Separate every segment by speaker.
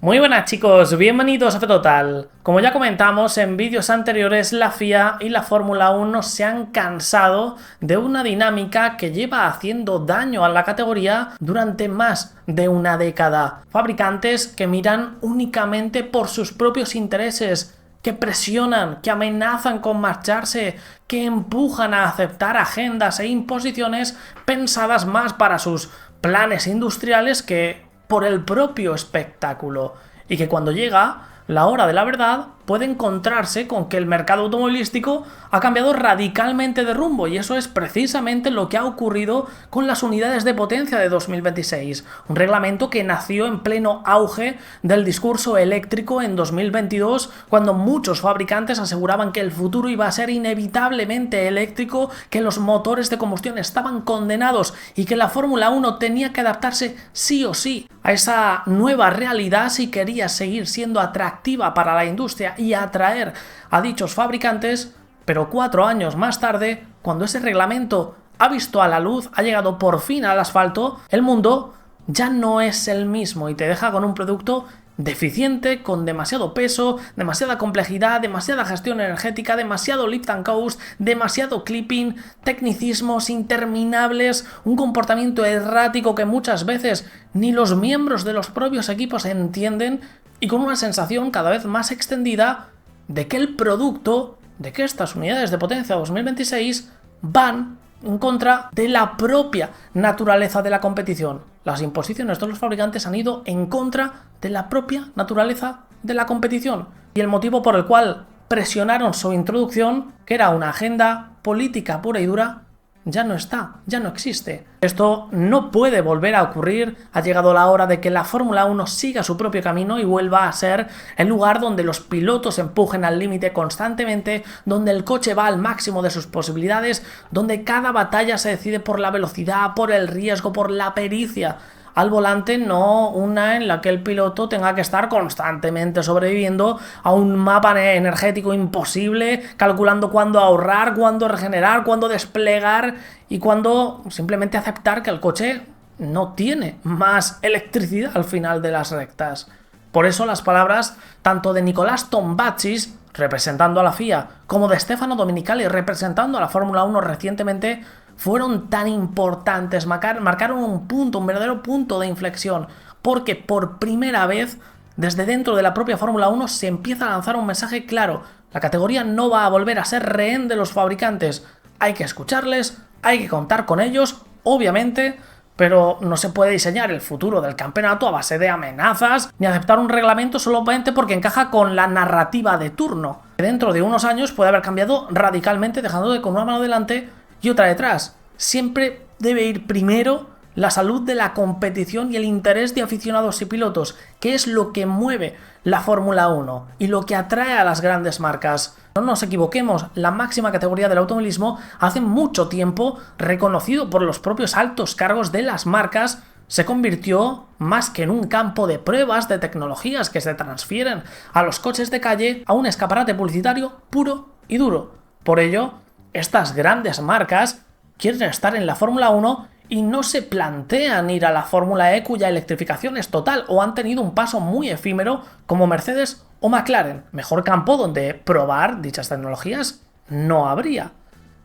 Speaker 1: Muy buenas chicos, bienvenidos a F-Total. Como ya comentamos en vídeos anteriores, la FIA y la Fórmula 1 se han cansado de una dinámica que lleva haciendo daño a la categoría durante más de una década. Fabricantes que miran únicamente por sus propios intereses, que presionan, que amenazan con marcharse, que empujan a aceptar agendas e imposiciones pensadas más para sus planes industriales que por el propio espectáculo, y que cuando llega la hora de la verdad puede encontrarse con que el mercado automovilístico ha cambiado radicalmente de rumbo, y eso es precisamente lo que ha ocurrido con las unidades de potencia de 2026, un reglamento que nació en pleno auge del discurso eléctrico en 2022, cuando muchos fabricantes aseguraban que el futuro iba a ser inevitablemente eléctrico, que los motores de combustión estaban condenados y que la Fórmula 1 tenía que adaptarse sí o sí a esa nueva realidad si quería seguir siendo atractiva para la industria y atraer a dichos fabricantes. Pero 4 años más tarde, cuando ese reglamento ha visto a la luz, ha llegado por fin al asfalto, el mundo ya no es el mismo y te deja con un producto deficiente, con demasiado peso, demasiada complejidad, demasiada gestión energética, demasiado lift and coast, demasiado clipping, tecnicismos interminables, un comportamiento errático que muchas veces ni los miembros de los propios equipos entienden, y con una sensación cada vez más extendida de que el producto, de que estas unidades de potencia 2026 van en contra de la propia naturaleza de la competición. Las imposiciones de los fabricantes han ido en contra de la propia naturaleza de la competición, y el motivo por el cual presionaron su introducción, que era una agenda política pura y dura, ya no está, ya no existe. Esto no puede volver a ocurrir. Ha llegado la hora de que la Fórmula 1 siga su propio camino y vuelva a ser el lugar donde los pilotos empujen al límite constantemente, donde el coche va al máximo de sus posibilidades, donde cada batalla se decide por la velocidad, por el riesgo, por la pericia al volante, no una en la que el piloto tenga que estar constantemente sobreviviendo a un mapa energético imposible, calculando cuándo ahorrar, cuándo regenerar, cuándo desplegar y cuándo simplemente aceptar que el coche no tiene más electricidad al final de las rectas. Por eso las palabras tanto de Nicolás Tombazis, representando a la FIA, como de Stefano Domenicali, representando a la Fórmula 1 recientemente, fueron tan importantes, marcaron un verdadero punto de inflexión, porque por primera vez desde dentro de la propia Fórmula 1 se empieza a lanzar un mensaje claro: la categoría no va a volver a ser rehén de los fabricantes, hay que escucharles, hay que contar con ellos, obviamente, pero no se puede diseñar el futuro del campeonato a base de amenazas, ni aceptar un reglamento solamente porque encaja con la narrativa de turno, que dentro de unos años puede haber cambiado radicalmente, dejando con una mano delante y otra detrás. Siempre debe ir primero la salud de la competición y el interés de aficionados y pilotos, que es lo que mueve la Fórmula 1 y lo que atrae a las grandes marcas. No nos equivoquemos, la máxima categoría del automovilismo, hace mucho tiempo reconocido por los propios altos cargos de las marcas, se convirtió más que en un campo de pruebas de tecnologías que se transfieren a los coches de calle, a un escaparate publicitario puro y duro. Por ello, estas grandes marcas quieren estar en la Fórmula 1 y no se plantean ir a la Fórmula E, cuya electrificación es total, o han tenido un paso muy efímero como Mercedes o McLaren. Mejor campo donde probar dichas tecnologías no habría.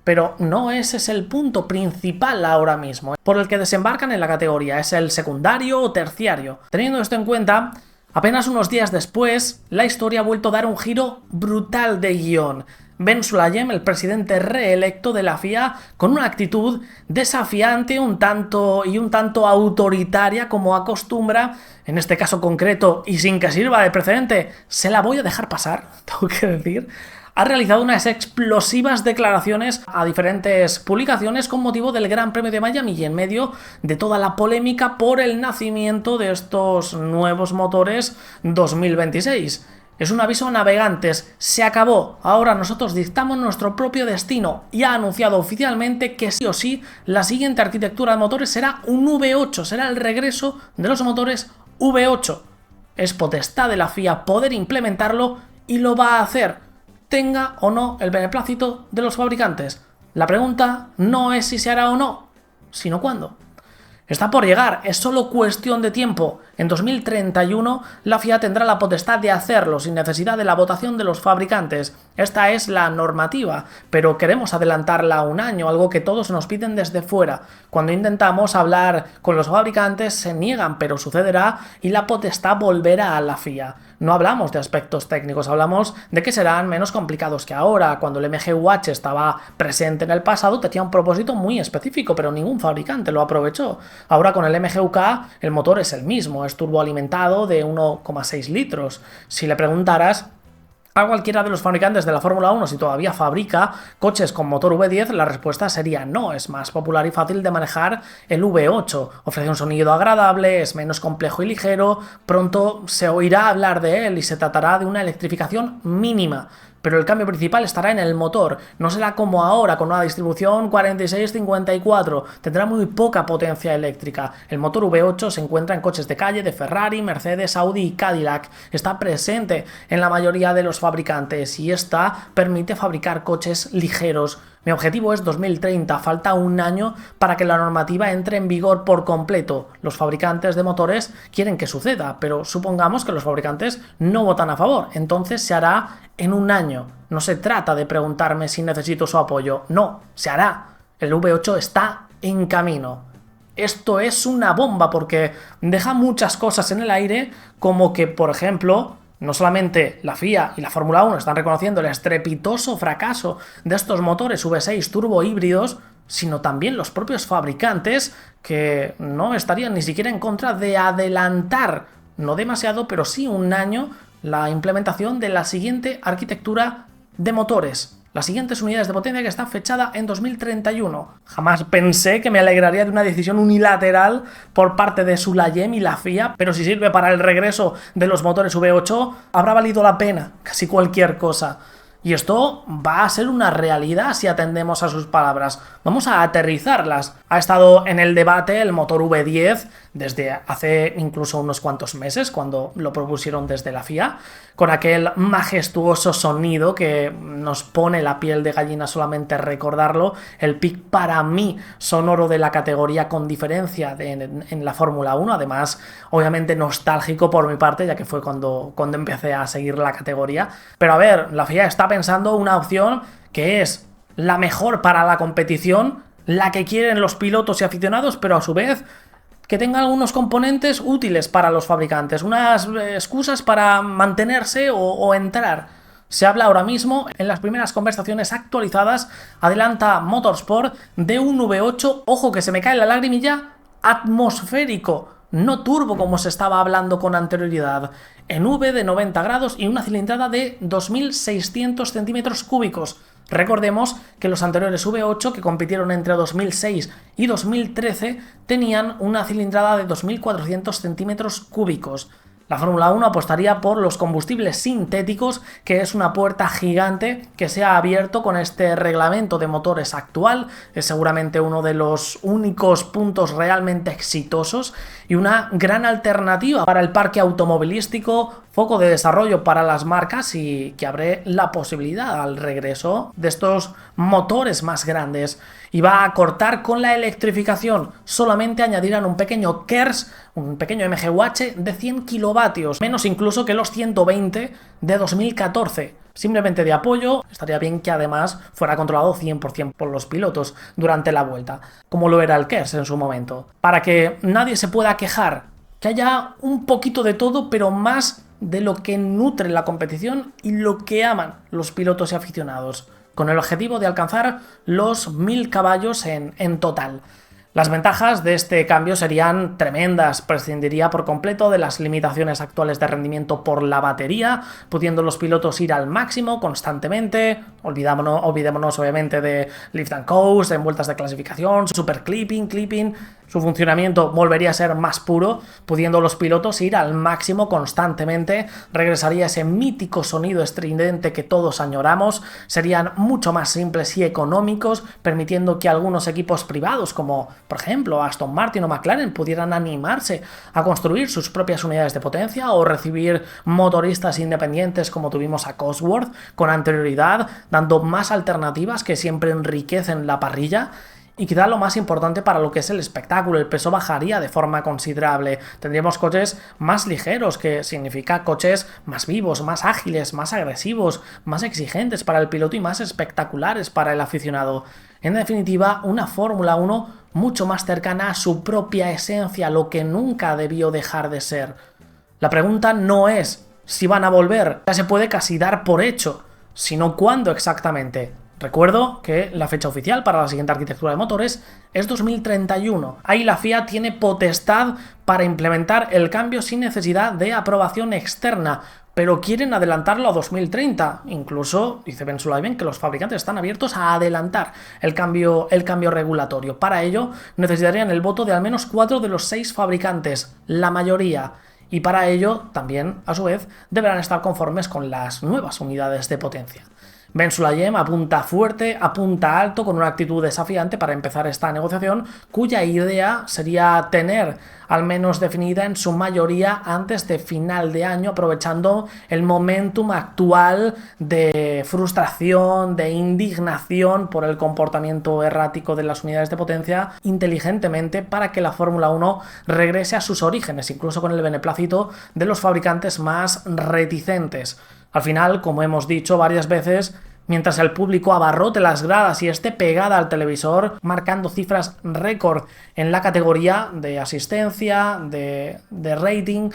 Speaker 1: Pero no ese es el punto principal ahora mismo por el que desembarcan en la categoría, es el secundario o terciario. Teniendo esto en cuenta, apenas unos días después, la historia ha vuelto a dar un giro brutal de guión. Ben Sulayem, el presidente reelecto de la FIA, con una actitud desafiante un tanto autoritaria, como acostumbra, en este caso concreto y sin que sirva de precedente, se la voy a dejar pasar, tengo que decir, ha realizado unas explosivas declaraciones a diferentes publicaciones con motivo del Gran Premio de Miami y en medio de toda la polémica por el nacimiento de estos nuevos motores 2026. Es un aviso a navegantes, se acabó, ahora nosotros dictamos nuestro propio destino, y ha anunciado oficialmente que sí o sí la siguiente arquitectura de motores será un V8, será el regreso de los motores V8. Es potestad de la FIA poder implementarlo y lo va a hacer, tenga o no el beneplácito de los fabricantes. La pregunta no es si se hará o no, sino cuándo. Está por llegar, es solo cuestión de tiempo. En 2031 la FIA tendrá la potestad de hacerlo sin necesidad de la votación de los fabricantes. Esta es la normativa, pero queremos adelantarla un año, algo que todos nos piden desde fuera. Cuando intentamos hablar con los fabricantes se niegan, pero sucederá y la potestad volverá a la FIA. No hablamos de aspectos técnicos, hablamos de que serán menos complicados que ahora. Cuando el MGUH estaba presente en el pasado tenía un propósito muy específico, pero ningún fabricante lo aprovechó. Ahora con el MGUK el motor es el mismo, es turboalimentado de 1,6 litros. Si le preguntaras a cualquiera de los fabricantes de la Fórmula 1 si todavía fabrica coches con motor V10, la respuesta sería no, es más popular y fácil de manejar el V8, ofrece un sonido agradable, es menos complejo y ligero, pronto se oirá hablar de él y se tratará de una electrificación mínima. Pero el cambio principal estará en el motor, no será como ahora con una distribución 46-54, tendrá muy poca potencia eléctrica. El motor V8 se encuentra en coches de calle de Ferrari, Mercedes, Audi y Cadillac, está presente en la mayoría de los fabricantes y esta permite fabricar coches ligeros. Mi objetivo es 2030, falta un año para que la normativa entre en vigor por completo. Los fabricantes de motores quieren que suceda, pero supongamos que los fabricantes no votan a favor, entonces se hará en un año. No se trata de preguntarme si necesito su apoyo, no, se hará. El V8 está en camino. Esto es una bomba porque deja muchas cosas en el aire, como que, por ejemplo, no solamente la FIA y la Fórmula 1 están reconociendo el estrepitoso fracaso de estos motores V6 turbo híbridos, sino también los propios fabricantes que no estarían ni siquiera en contra de adelantar, no demasiado, pero sí un año, la implementación de la siguiente arquitectura de motores. Las siguientes unidades de potencia que está fechada en 2031. Jamás pensé que me alegraría de una decisión unilateral por parte de Sulayem y la FIA, pero si sirve para el regreso de los motores V8, habrá valido la pena casi cualquier cosa. Y esto va a ser una realidad si atendemos a sus palabras. Vamos a aterrizarlas. Ha estado en el debate el motor V10 desde hace incluso unos cuantos meses, cuando lo propusieron desde la FIA, con aquel majestuoso sonido que nos pone la piel de gallina solamente recordarlo, el pick para mí sonoro de la categoría con diferencia en la Fórmula 1, además obviamente nostálgico por mi parte, ya que fue cuando empecé a seguir la categoría. Pero a ver, la FIA está pensando una opción que es la mejor para la competición, la que quieren los pilotos y aficionados, pero a su vez que tenga algunos componentes útiles para los fabricantes, unas excusas para mantenerse o entrar. Se habla ahora mismo, en las primeras conversaciones actualizadas, adelanta Motorsport de un V8, ojo que se me cae la lagrimilla, atmosférico, no turbo como se estaba hablando con anterioridad, en V de 90 grados y una cilindrada de 2.600 centímetros cúbicos. Recordemos que los anteriores V8 que compitieron entre 2006 y 2013 tenían una cilindrada de 2.400 centímetros cúbicos. La Fórmula 1 apostaría por los combustibles sintéticos, que es una puerta gigante que se ha abierto con este reglamento de motores actual. Es seguramente uno de los únicos puntos realmente exitosos y una gran alternativa para el parque automovilístico, foco de desarrollo para las marcas y que abre la posibilidad al regreso de estos motores más grandes. Y va a cortar con la electrificación, solamente añadirán un pequeño KERS, un pequeño MGUH de 100 kilovatios, menos incluso que los 120 de 2014. Simplemente de apoyo, estaría bien que además fuera controlado 100% por los pilotos durante la vuelta, como lo era el KERS en su momento, para que nadie se pueda quejar, que haya un poquito de todo, pero más de lo que nutre la competición y lo que aman los pilotos y aficionados, con el objetivo de alcanzar los 1000 caballos en total. Las ventajas de este cambio serían tremendas, prescindiría por completo de las limitaciones actuales de rendimiento por la batería, pudiendo los pilotos ir al máximo constantemente, olvidémonos obviamente de lift and coast, en vueltas de clasificación, super clipping, su funcionamiento volvería a ser más puro, pudiendo los pilotos ir al máximo constantemente, regresaría ese mítico sonido estridente que todos añoramos, serían mucho más simples y económicos, permitiendo que algunos equipos privados como por ejemplo Aston Martin o McLaren pudieran animarse a construir sus propias unidades de potencia o recibir motoristas independientes como tuvimos a Cosworth con anterioridad, dando más alternativas que siempre enriquecen la parrilla. Y quizá lo más importante para lo que es el espectáculo, el peso bajaría de forma considerable. Tendríamos coches más ligeros, que significa coches más vivos, más ágiles, más agresivos, más exigentes para el piloto y más espectaculares para el aficionado. En definitiva, una Fórmula 1 mucho más cercana a su propia esencia, lo que nunca debió dejar de ser. La pregunta no es si van a volver, ya se puede casi dar por hecho, sino cuándo exactamente. Recuerdo que la fecha oficial para la siguiente arquitectura de motores es 2031. Ahí la FIA tiene potestad para implementar el cambio sin necesidad de aprobación externa, pero quieren adelantarlo a 2030. Incluso dice Ben Sulayem que los fabricantes están abiertos a adelantar el cambio regulatorio. Para ello necesitarían el voto de al menos 4 de los 6 fabricantes, la mayoría. Y para ello también, a su vez, deberán estar conformes con las nuevas unidades de potencia. Ben Sulayem apunta fuerte, apunta alto, con una actitud desafiante para empezar esta negociación, cuya idea sería tener al menos definida en su mayoría antes de final de año, aprovechando el momentum actual de frustración, de indignación por el comportamiento errático de las unidades de potencia, inteligentemente, para que la Fórmula 1 regrese a sus orígenes, incluso con el beneplácito de los fabricantes más reticentes. Al final, como hemos dicho varias veces, mientras el público abarrote las gradas y esté pegada al televisor, marcando cifras récord en la categoría de asistencia, de rating,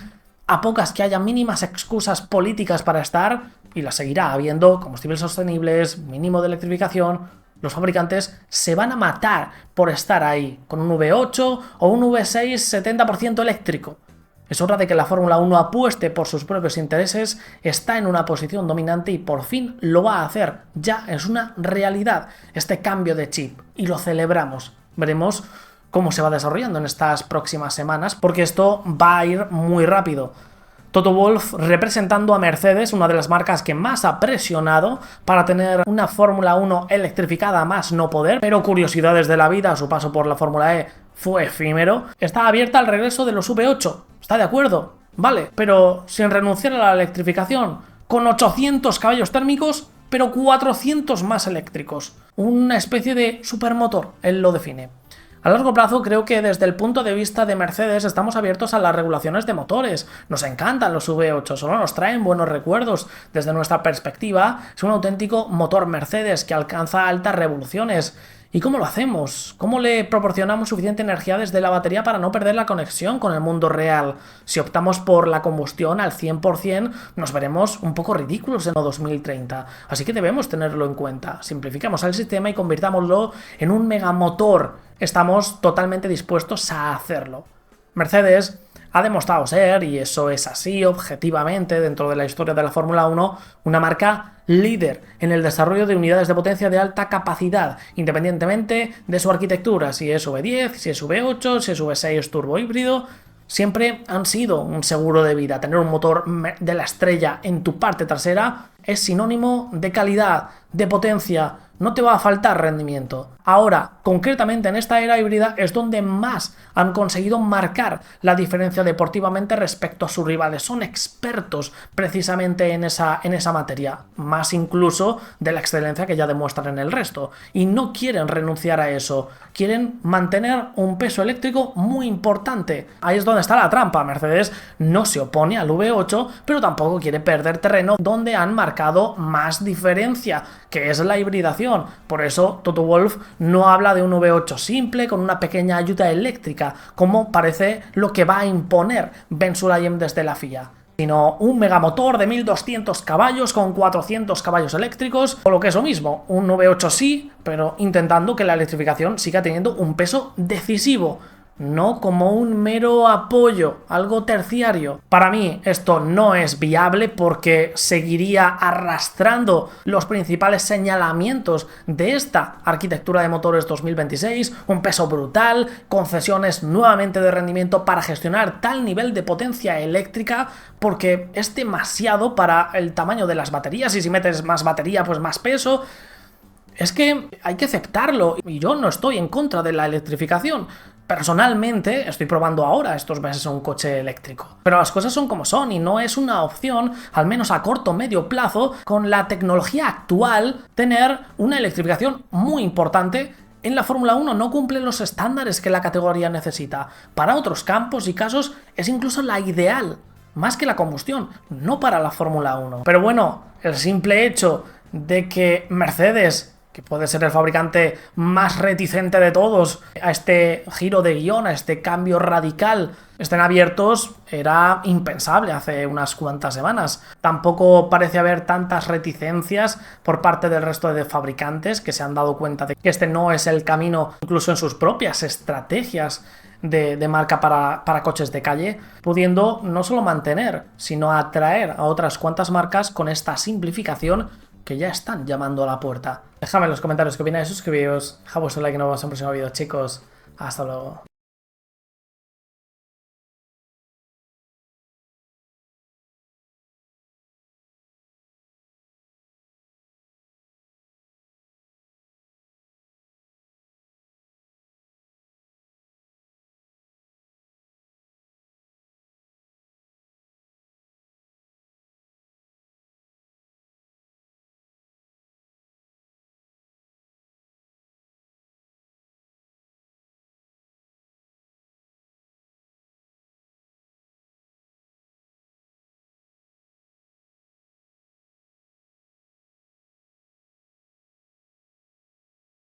Speaker 1: a pocas que haya mínimas excusas políticas para estar, y las seguirá habiendo, combustibles sostenibles, mínimo de electrificación, los fabricantes se van a matar por estar ahí, con un V8 o un V6 70% eléctrico. Es hora de que la Fórmula 1 apueste por sus propios intereses, está en una posición dominante y por fin lo va a hacer. Ya es una realidad este cambio de chip y lo celebramos. Veremos cómo se va desarrollando en estas próximas semanas, porque esto va a ir muy rápido. Toto Wolff representando a Mercedes, una de las marcas que más ha presionado para tener una Fórmula 1 electrificada más no poder, pero curiosidades de la vida, su paso por la Fórmula E fue efímero. Está abierta al regreso de los V8, ¿está de acuerdo? Vale, pero sin renunciar a la electrificación, con 800 caballos térmicos, pero 400 más eléctricos. Una especie de supermotor, él lo define. A largo plazo creo que desde el punto de vista de Mercedes estamos abiertos a las regulaciones de motores. Nos encantan los V8, solo nos traen buenos recuerdos. Desde nuestra perspectiva es un auténtico motor Mercedes que alcanza altas revoluciones. ¿Y cómo lo hacemos? ¿Cómo le proporcionamos suficiente energía desde la batería para no perder la conexión con el mundo real? Si optamos por la combustión al 100%, nos veremos un poco ridículos en 2030. Así que debemos tenerlo en cuenta. Simplificamos el sistema y convirtámoslo en un megamotor. Estamos totalmente dispuestos a hacerlo. Mercedes ha demostrado ser, y eso es así objetivamente dentro de la historia de la Fórmula 1, una marca líder en el desarrollo de unidades de potencia de alta capacidad, independientemente de su arquitectura, si es V10, si es V8, si es V6 turbo híbrido. Siempre han sido un seguro de vida. Tener un motor de la estrella en tu parte trasera es sinónimo de calidad, de potencia. No te va a faltar rendimiento. Ahora, concretamente en esta era híbrida, es donde más han conseguido marcar la diferencia deportivamente respecto a sus rivales. Son expertos precisamente en esa materia, más incluso de la excelencia que ya demuestran en el resto. Y no quieren renunciar a eso. Quieren mantener un peso eléctrico muy importante. Ahí es donde está la trampa. Mercedes no se opone al V8, pero tampoco quiere perder terreno donde han marcado más diferencia, que es la hibridación. Por eso Toto Wolff no habla de un V8 simple con una pequeña ayuda eléctrica, como parece lo que va a imponer Ben Sulayem desde la FIA, sino un megamotor de 1200 caballos con 400 caballos eléctricos, o lo que es lo mismo, un V8 sí, pero intentando que la electrificación siga teniendo un peso decisivo, no como un mero apoyo, algo terciario. Para mí esto no es viable porque seguiría arrastrando los principales señalamientos de esta arquitectura de motores 2026, un peso brutal, concesiones nuevamente de rendimiento para gestionar tal nivel de potencia eléctrica, porque es demasiado para el tamaño de las baterías, y si metes más batería pues más peso. Es que hay que aceptarlo, y yo no estoy en contra de la electrificación. Personalmente estoy probando ahora estos meses un coche eléctrico. Pero las cosas son como son y no es una opción, al menos a corto o medio plazo, con la tecnología actual, tener una electrificación muy importante en la Fórmula 1 no cumple los estándares que la categoría necesita. Para otros campos y casos es incluso la ideal, más que la combustión, no para la Fórmula 1. Pero bueno, el simple hecho de que Mercedes, que puede ser el fabricante más reticente de todos a este giro de guión, a este cambio radical, estén abiertos, era impensable hace unas cuantas semanas. Tampoco parece haber tantas reticencias por parte del resto de fabricantes que se han dado cuenta de que este no es el camino, incluso en sus propias estrategias de marca para coches de calle, pudiendo no solo mantener, sino atraer a otras cuantas marcas con esta simplificación que ya están llamando a la puerta. Dejadme en los comentarios qué opináis, suscribíos, dejad vuestro like y nos vemos en el próximo vídeo, chicos. Hasta luego.